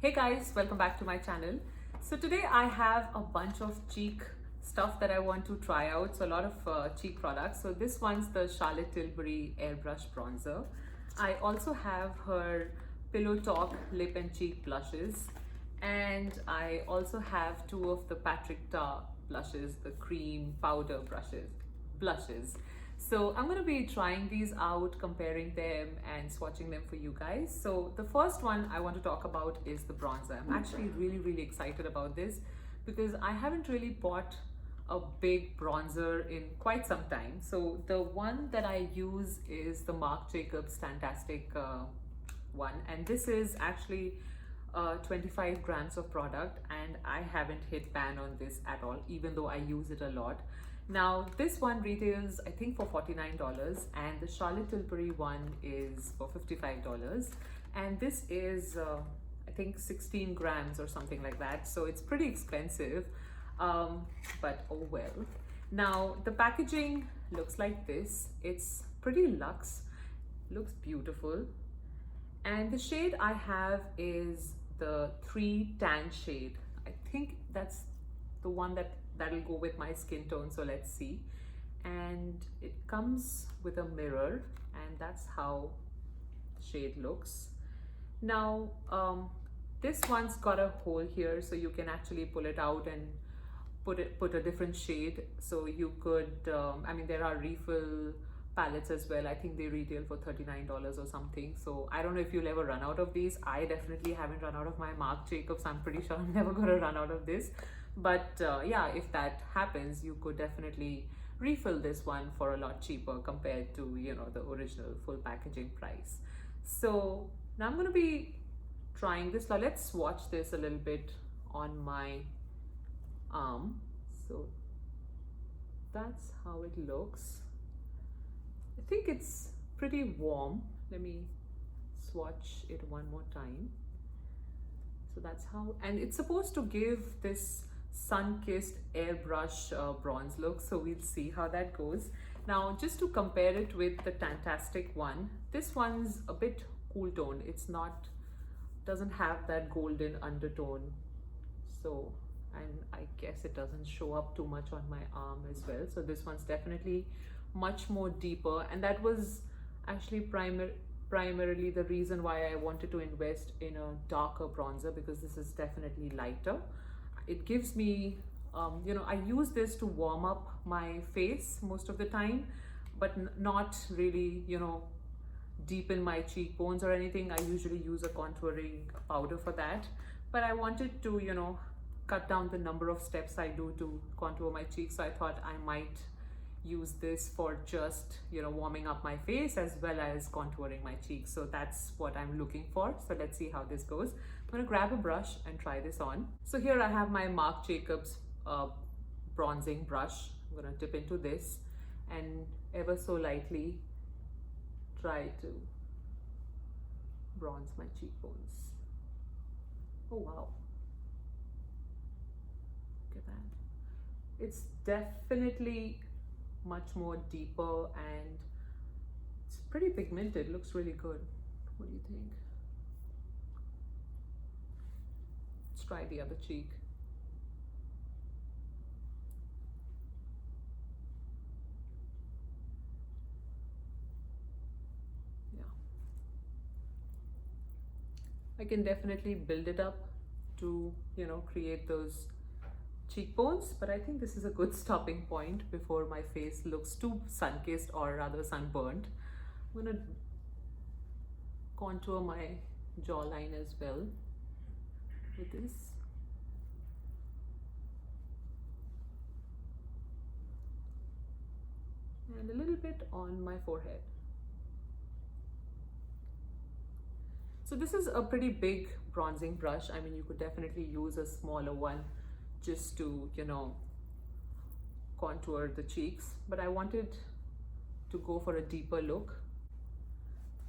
Hey guys, welcome back to my channel. So today I have a bunch of cheek stuff that I want to try out. So a lot of cheek products. So this one's the Charlotte Tilbury Airbrush Bronzer. I also have her Pillow Talk Lip and Cheek Blushes. And I also have two of the Patrick Ta blushes, the cream powder blushes. So I'm going to be trying these out, comparing them and swatching them for you guys. So the first one I want to talk about is the bronzer. I'm actually really excited about this because I haven't really bought a big bronzer in quite some time. So the one that I use is the Marc Jacobs Fantastic one, and this is actually 25 grams of product, and I haven't hit pan on this at all, even though I use it a lot. Now this one retails I think for $49, and the Charlotte Tilbury one is for $55, and this is I think 16 grams or something like that, so it's pretty expensive, but oh well. Now the packaging looks like this. It's pretty luxe, looks beautiful, and the shade I have is the 3 tan shade. I think that's the one that'll go with my skin tone, so let's see. And it comes with a mirror, and that's how the shade looks. Now this one's got a hole here, so you can actually pull it out and put a different shade. So you could I mean, there are refill palettes as well. I think they retail for $39 or something. So I don't know if you'll ever run out of these. I definitely haven't run out of my Marc Jacobs. I'm pretty sure I'm never gonna run out of this. But yeah, if that happens, you could definitely refill this one for a lot cheaper compared to, you know, the original full packaging price. So now I'm gonna be trying this. Now let's swatch this a little bit on my arm. So that's how it looks. I think it's pretty warm. Let me swatch it one more time. So that's how, and it's supposed to give this sun-kissed airbrush bronze look, so we'll see how that goes. Now just to compare it with the Fantastic one, this one's a bit cool toned. It's not, doesn't have that golden undertone, so, and I guess it doesn't show up too much on my arm as well. So this one's definitely much more deeper, and that was actually primarily the reason why I wanted to invest in a darker bronzer, because this is definitely lighter. It gives me you know, I use this to warm up my face most of the time, but not really, you know, deepen my cheekbones or anything. I usually use a contouring powder for that, but I wanted to, you know, cut down the number of steps I do to contour my cheeks. So I thought I might use this for just, you know, warming up my face as well as contouring my cheeks. So that's what I'm looking for. So let's see how this goes. I'm gonna grab a brush and try this on. So here I have my Marc Jacobs bronzing brush. I'm gonna dip into this and ever so lightly try to bronze my cheekbones. Oh wow, look at that. It's definitely much more deeper, and it's pretty pigmented. Looks really good. What do you think? Let's try the other cheek. Yeah, I can definitely build it up to, you know, create those cheekbones, but I think this is a good stopping point before my face looks too sun-kissed, or rather sunburned. I'm gonna contour my jawline as well with this. And a little bit on my forehead. So this is a pretty big bronzing brush. I mean, you could definitely use a smaller one just to, you know, contour the cheeks, but I wanted to go for a deeper look.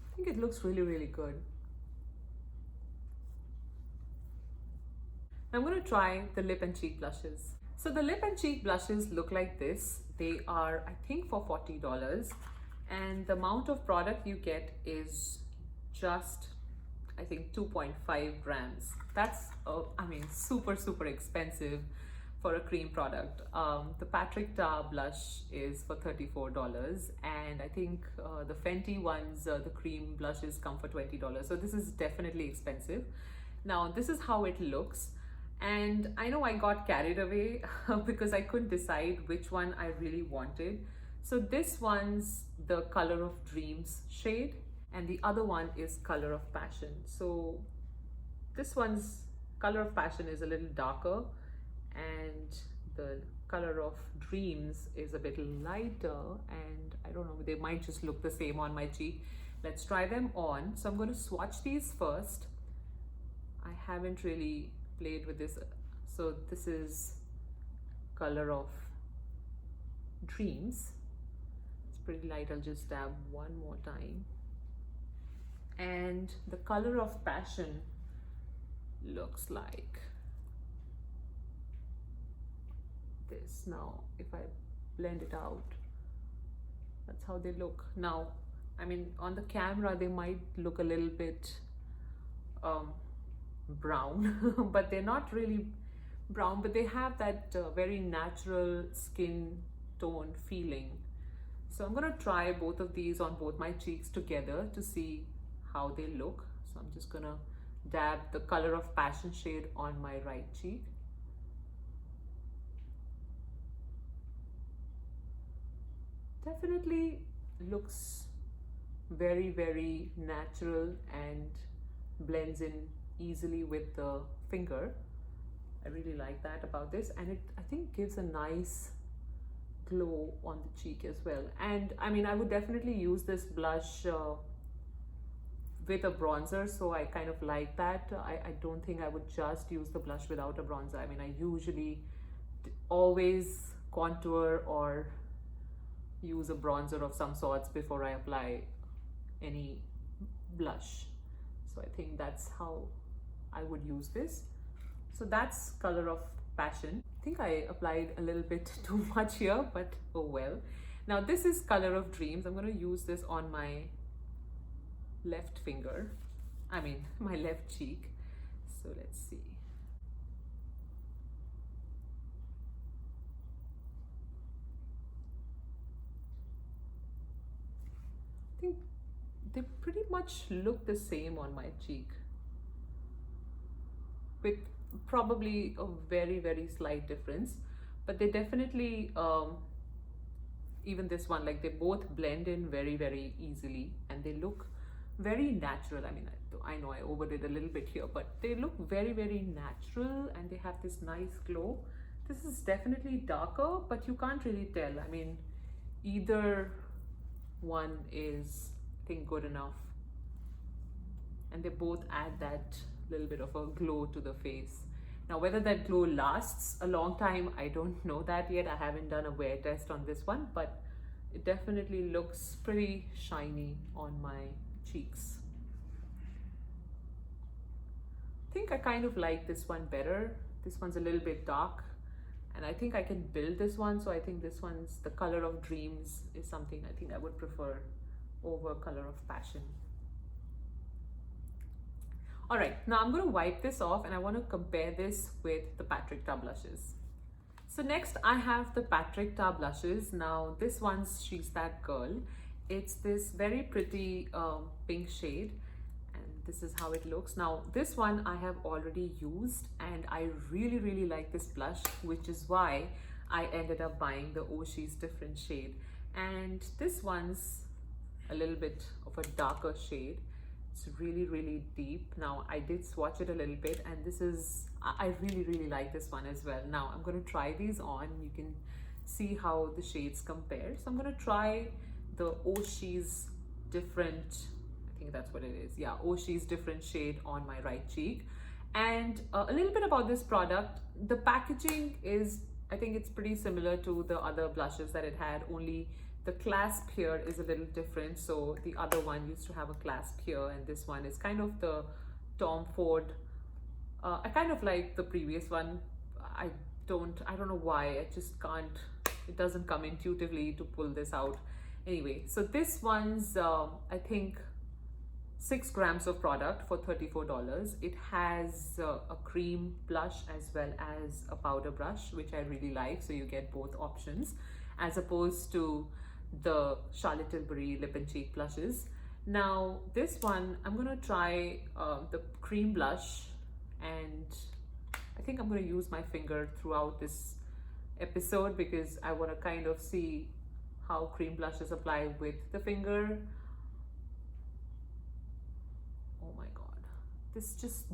I think it looks really good. Now I'm going to try the lip and cheek blushes. So the lip and cheek blushes look like this. They are, I think, for $40, and the amount of product you get is just I think 2.5 grams. That's, I mean, super expensive for a cream product. The Patrick Ta blush is for $34, and I think the Fenty ones, the cream blushes come for $20. So this is definitely expensive. Now this is how it looks, and I know I got carried away because I couldn't decide which one I really wanted. So this one's the Color of Dreams shade, and the other one is Color of Passion. So this one's Color of Passion is a little darker, and the Color of Dreams is a bit lighter, and I don't know, they might just look the same on my cheek. Let's try them on. So I'm going to swatch these first. I haven't really played with this. So this is Color of Dreams. It's pretty light. I'll just dab one more time. And the Color of Passion looks like this. Now if I blend it out, that's how they look. Now, I mean, on the camera they might look a little bit brown but they're not really brown, but they have that very natural skin tone feeling. So I'm going to try both of these on both my cheeks together to see how they look. So I'm just going to dab the Color of Passion shade on my right cheek. Definitely looks very natural and blends in easily with the finger. I really like that about this, and it, I think, gives a nice glow on the cheek as well. And I mean, I would definitely use this blush with a bronzer, so I kind of like that. I don't think I would just use the blush without a bronzer. I mean, I usually always contour or use a bronzer of some sorts before I apply any blush. So I think that's how I would use this. So that's Color of Passion. I think I applied a little bit too much here, but oh well. Now this is Color of Dreams. I'm going to use this on my left finger, I mean my left cheek. So let's see. I think they pretty much look the same on my cheek, with probably a very slight difference, but they definitely even this one, like, they both blend in very easily, and they look very natural. I mean, I know I overdid a little bit here, but they look very natural, and they have this nice glow. This is definitely darker, but you can't really tell. I mean, either one is, I think, good enough, and they both add that little bit of a glow to the face. Now whether that glow lasts a long time, I don't know that yet. I haven't done a wear test on this one, but it definitely looks pretty shiny on my cheeks. I think I kind of like this one better. This one's a little bit dark, and I think I can build this one. So I think this one's, the Color of Dreams, is something I think I would prefer over Color of Passion. All right, now I'm going to wipe this off, and I want to compare this with the Patrick Ta blushes. So next I have the Patrick Ta blushes. Now this one's She's That Girl. It's this very pretty pink shade, and this is how it looks. Now this one I have already used, and I really like this blush, which is why I ended up buying the Oh She's Different shade. And this one's a little bit of a darker shade. It's really deep. Now I did swatch it a little bit, and this is, I really like this one as well. Now I'm going to try these on. You can see how the shades compare. So I'm going to try the Oh She's Different, I think that's what it is, yeah, Oh She's Different shade on my right cheek. And a little bit about this product. The packaging is, I think it's pretty similar to the other blushes that it had, only the clasp here is a little different. So the other one used to have a clasp here, and this one is kind of the Tom Ford. I kind of like the previous one. I don't know why, I just can't, it doesn't come intuitively to pull this out. Anyway, so this one's I think 6 grams of product for $34. It has a cream blush as well as a powder brush, which I really like. So you get both options as opposed to the Charlotte Tilbury lip and cheek blushes. Now this one, I'm gonna try the cream blush, and I think I'm gonna use my finger throughout this episode because I wanna kind of see how cream blush is applied with the finger. Oh my god, this just,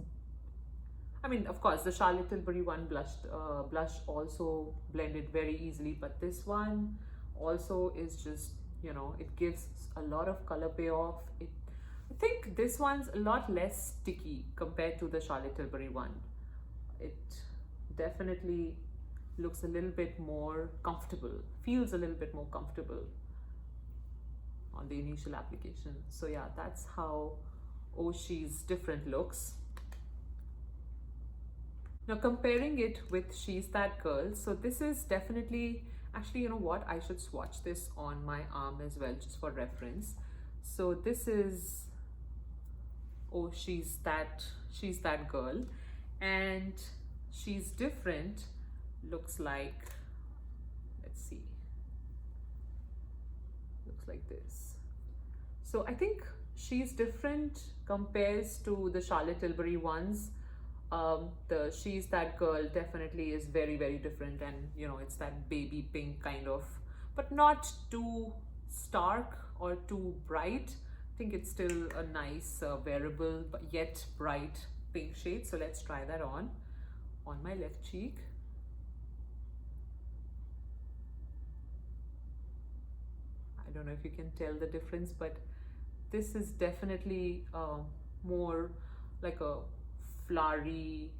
I mean, of course the Charlotte Tilbury one blush also blended very easily, but this one also is just, you know, it gives a lot of color payoff. I think this one's a lot less sticky compared to the Charlotte Tilbury one. It definitely looks a little bit more comfortable, feels a little bit more comfortable on the initial application. So yeah, that's how Oh She's Different looks. Now comparing it with She's That Girl, so this is definitely, actually, you know what, I should swatch this on my arm as well just for reference. So this is Oh She's That Girl, and She's Different looks like, let's see, looks like this. So I think She's Different compares to the Charlotte Tilbury ones. The She's That Girl definitely is very, very different, and you know, it's that baby pink kind of, but not too stark or too bright. I think it's still a nice wearable but yet bright pink shade. So let's try that on my left cheek. I don't know if you can tell the difference, but this is definitely more like a flowery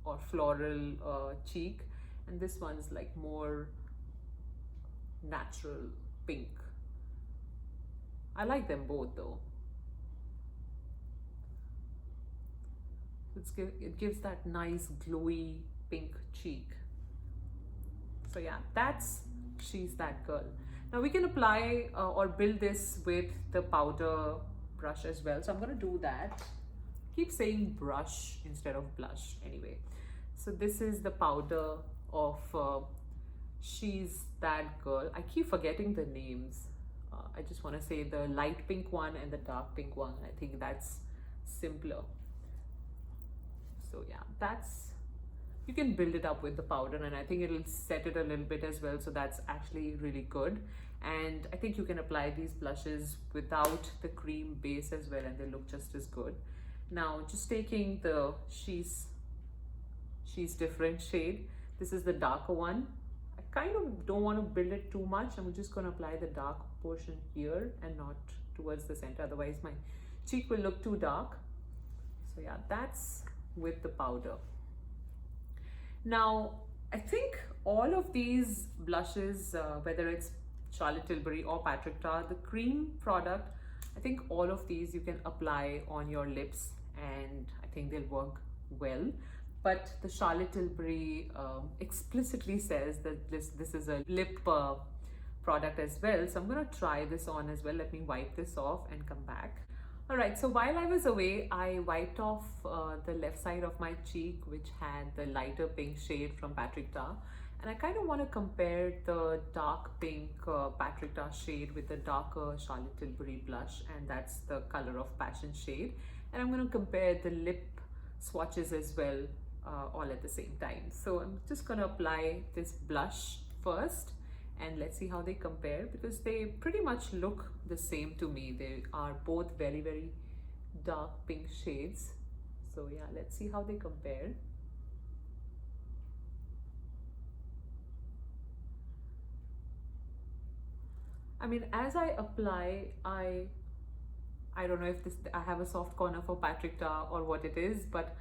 or floral cheek, and this one's like more natural pink. I like them both though. It gives that nice glowy pink cheek. So yeah, that's She's That Girl. Now we can apply or build this with the powder brush as well. So I'm going to do that. Keep saying brush instead of blush anyway. So this is the powder of She's That Girl. I keep forgetting the names. I just want to say the light pink one and the dark pink one. I think that's simpler. So yeah, that's, you can build it up with the powder, and I think it'll set it a little bit as well. So that's actually really good. And I think you can apply these blushes without the cream base as well, and they look just as good. Now just taking the She's Different shade. This is the darker one. I kind of don't want to build it too much. I'm just going to apply the dark portion here and not towards the center. Otherwise my cheek will look too dark. So yeah, that's with the powder. Now I think all of these blushes, whether it's Charlotte Tilbury or Patrick Ta, the cream product, I think all of these you can apply on your lips and I think they'll work well. But the Charlotte Tilbury explicitly says that this is a lip product as well. So I'm going to try this on as well. Let me wipe this off and come back. Alright, so while I was away, I wiped off the left side of my cheek, which had the lighter pink shade from Patrick Ta. And I kind of want to compare the dark pink Patrick Ta shade with the darker Charlotte Tilbury blush, and that's the color of Passion shade. And I'm going to compare the lip swatches as well, all at the same time. So I'm just going to apply this blush first, and let's see how they compare, because they pretty much look the same to me. They are both very, very dark pink shades. So yeah, let's see how they compare. I mean, as I apply, I don't know if I have a soft corner for Patrick Ta or what it is, but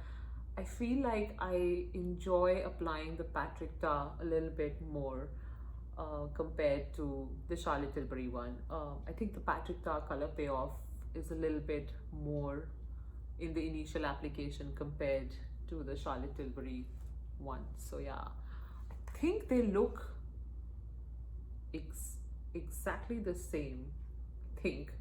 I feel like I enjoy applying the Patrick Ta a little bit more compared to the Charlotte Tilbury one. I think the Patrick Ta color payoff is a little bit more in the initial application compared to the Charlotte Tilbury one. So yeah, I think they look exactly the same, I think.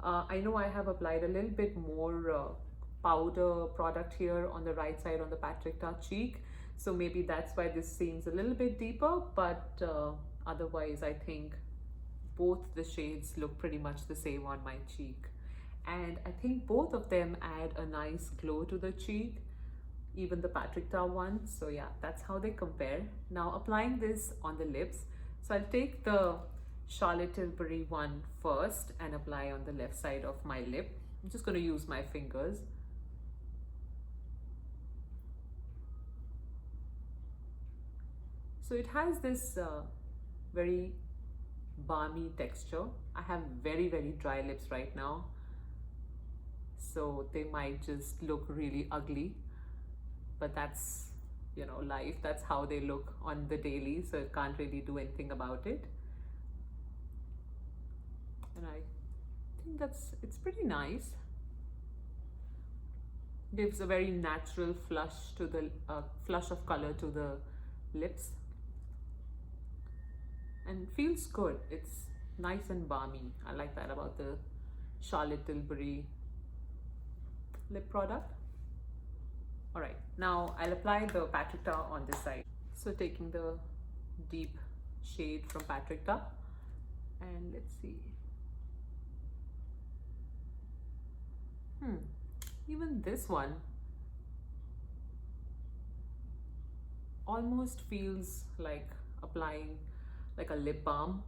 I know I have applied a little bit more powder product here on the right side on the Patrick Ta cheek. So maybe that's why this seems a little bit deeper, but otherwise I think both the shades look pretty much the same on my cheek. And I think both of them add a nice glow to the cheek, even the Patrick Ta one. So yeah, that's how they compare. Now applying this on the lips. So I'll take the Charlotte Tilbury one first and apply on the left side of my lip. I'm just going to use my fingers. So it has this very balmy texture. I have very dry lips right now, so they might just look really ugly, but that's, you know, life. That's how they look on the daily, so I can't really do anything about it. And I think it's pretty nice. Gives a very natural flush to the flush of color to the lips, and feels good. It's nice and balmy. I like that about the Charlotte Tilbury lip product. All right, now I'll apply the Patrick Ta on this side. So taking the deep shade from Patrick Ta, and let's see. Even this one almost feels like applying like a lip balm.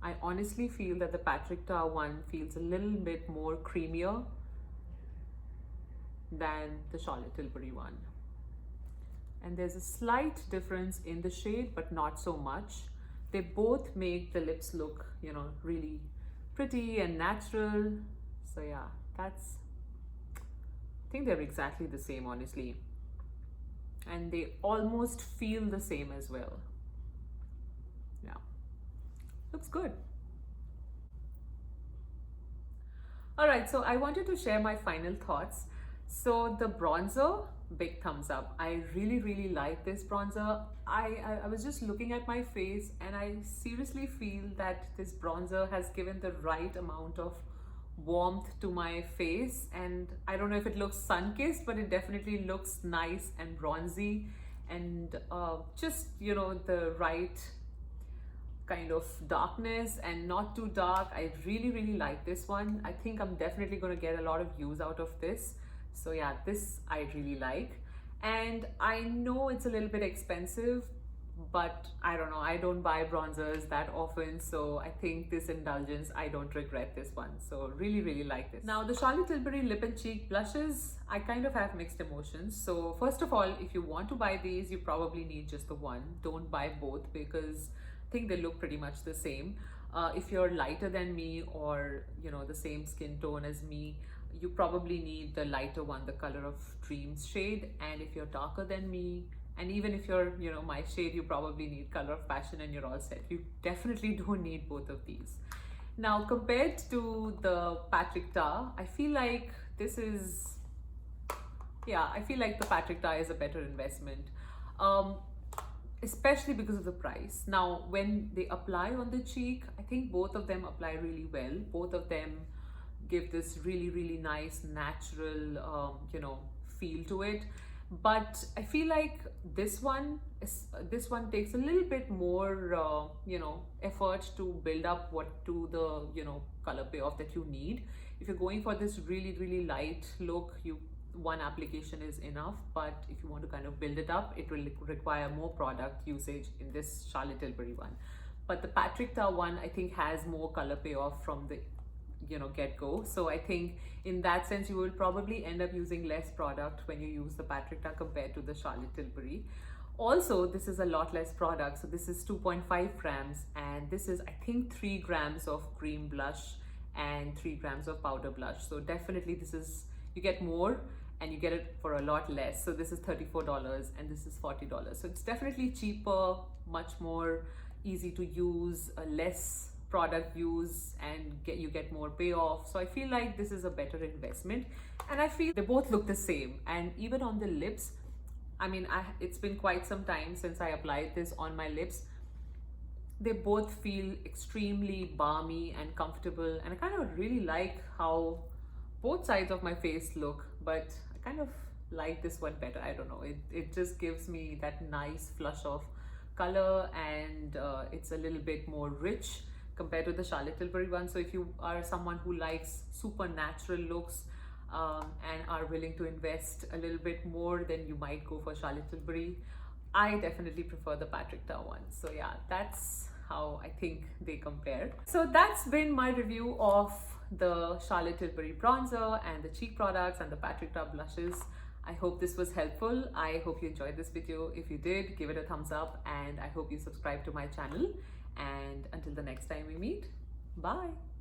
I honestly feel that the Patrick Ta one feels a little bit more creamier than the Charlotte Tilbury one. And there's a slight difference in the shade, but not so much. They both make the lips look, you know, really pretty and natural. So yeah, I think they're exactly the same, honestly. And they almost feel the same as well. Yeah, looks good. All right, so I wanted to share my final thoughts. So the bronzer, big thumbs up. I really like this bronzer. I was just looking at my face and I seriously feel that this bronzer has given the right amount of warmth to my face, and I don't know if it looks sun-kissed, but it definitely looks nice and bronzy, and just, you know, the right kind of darkness and not too dark. I really like this one. I think I'm definitely going to get a lot of use out of this. So yeah, this I really like. And I know it's a little bit expensive, but I don't know, I don't buy bronzers that often, so I think this indulgence, I don't regret this one. So really like this. Now the Charlotte Tilbury lip and cheek blushes, I kind of have mixed emotions. So first of all, if you want to buy these, you probably need just the one. Don't buy both, because I think they look pretty much the same. If you're lighter than me, or you know, the same skin tone as me, you probably need the lighter one, the Color of Dreams shade. And if you're darker than me, and even if you're, you know, my shade, you probably need Color of Passion, and you're all set. You definitely don't need both of these. Now, compared to the Patrick Ta, I feel like this is, yeah, I feel like the Patrick Ta is a better investment, especially because of the price. Now, when they apply on the cheek, I think both of them apply really well. Both of them give this really nice natural you know, feel to it. But I feel like this one takes a little bit more you know, effort to build up what to the, you know, color payoff that you need. If you're going for this really light look, one application is enough. But if you want to kind of build it up, it will require more product usage in this Charlotte Tilbury one. But the Patrick Ta one, I think, has more color payoff from the, you know, get-go. So I think in that sense, you will probably end up using less product when you use the Patrick Ta compared to the Charlotte Tilbury. Also, this is a lot less product. So this is 2.5 grams, and this is, I think, 3 grams of cream blush and 3 grams of powder blush. So definitely this is, you get more and you get it for a lot less. So this is $34 and this is $40. So it's definitely cheaper, much more easy to use, less product use, and you get more payoff. So I feel like this is a better investment, and I feel they both look the same. And even on the lips, I mean, it's been quite some time since I applied this on my lips, they both feel extremely balmy and comfortable, and I kind of really like how both sides of my face look, but I kind of like this one better. I don't know, it just gives me that nice flush of color, and it's a little bit more rich compared to the Charlotte Tilbury one. So if you are someone who likes super natural looks and are willing to invest a little bit more, then you might go for Charlotte Tilbury. I definitely prefer the Patrick Ta one. So yeah, that's how I think they compare. So that's been my review of the Charlotte Tilbury bronzer and the cheek products and the Patrick Ta blushes. I hope this was helpful. I hope you enjoyed this video. If you did, give it a thumbs up, and I hope you subscribe to my channel. And until the next time we meet, bye.